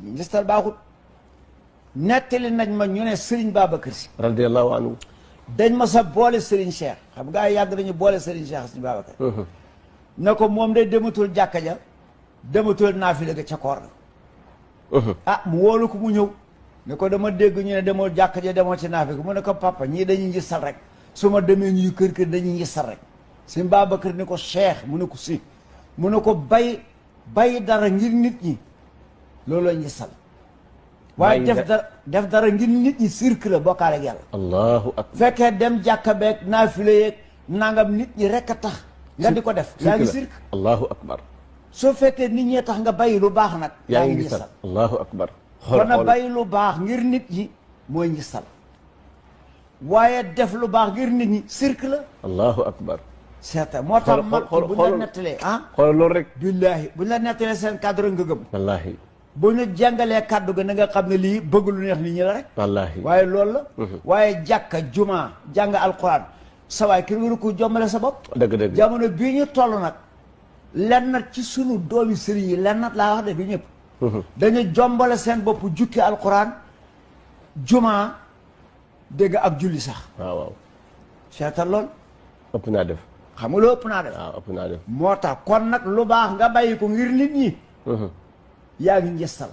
njistal baaxut. nettali nañ ma ñu ne Serigne Babacar Sy radiyallahu anhu dañ ma sa boole Serigne Cheikh xam nga ay yàgg nañu boole Serigne Cheikh Serigne Babacar ne ko moom de dematul jàkka ja dematul naafila ga ca koor ga ah mu wóolu ko mu ñëw ne ko dama dégg ñu ne demoo jàkka ja demoo ci naafila ga mu ne ko papa ñii dañuy njistal rek su ma demee ñuy kër dañuy njistal rek Serigne Babacar ne ko Cheikh mu ne ko si mu ne ko bay dara ngir nit ñi looloo njistal waaye def dara ngir nit ñi cirque la bokkaale ak yàlla. allahu akbar. fekkee dem jàkka beeg naafile yeeg nangam nit ñi rek a tax. nga di ko def yaa ngi cirque. allahu akbar. soo fekkee nit ñee tax nga bàyyi lu baax nag. yaa ngi gisal allahu akbar. kon na bàyyi lu baax ngir nit ñi mooy ngistal waaye def lu baax ngir nit ñi cirque la. allahu akbar. certain moo tax mag bu ñu la nettalee ah. xoolal loolu rek. billaahi bu ñu la nettalee seen cadre nga gëm. wallaahi. bu ñu jàngalee kàddu ga na nga xam ne lii bëgg lu neex nit ñi la rek. wallaahi waaye loolu la. waaye jàkka juma jàng alquran sa waay kenn waru ko jombale sa bopp. dëgg dëgg jamono bii ñu toll nag lennat ci sunu doomi sëriñ yi lennat laa wax de du ñëpp. dañu jombale seen bopp jukki alquran juma dégg ak julli sax. waaw waaw. seetal lool. ëpp naa def. xam nga loo ëpp naa def. waaw ëpp naa def. moo tax kon nag lu baax nga bàyyi ko ngir nit ñi. yaa ngi njëstal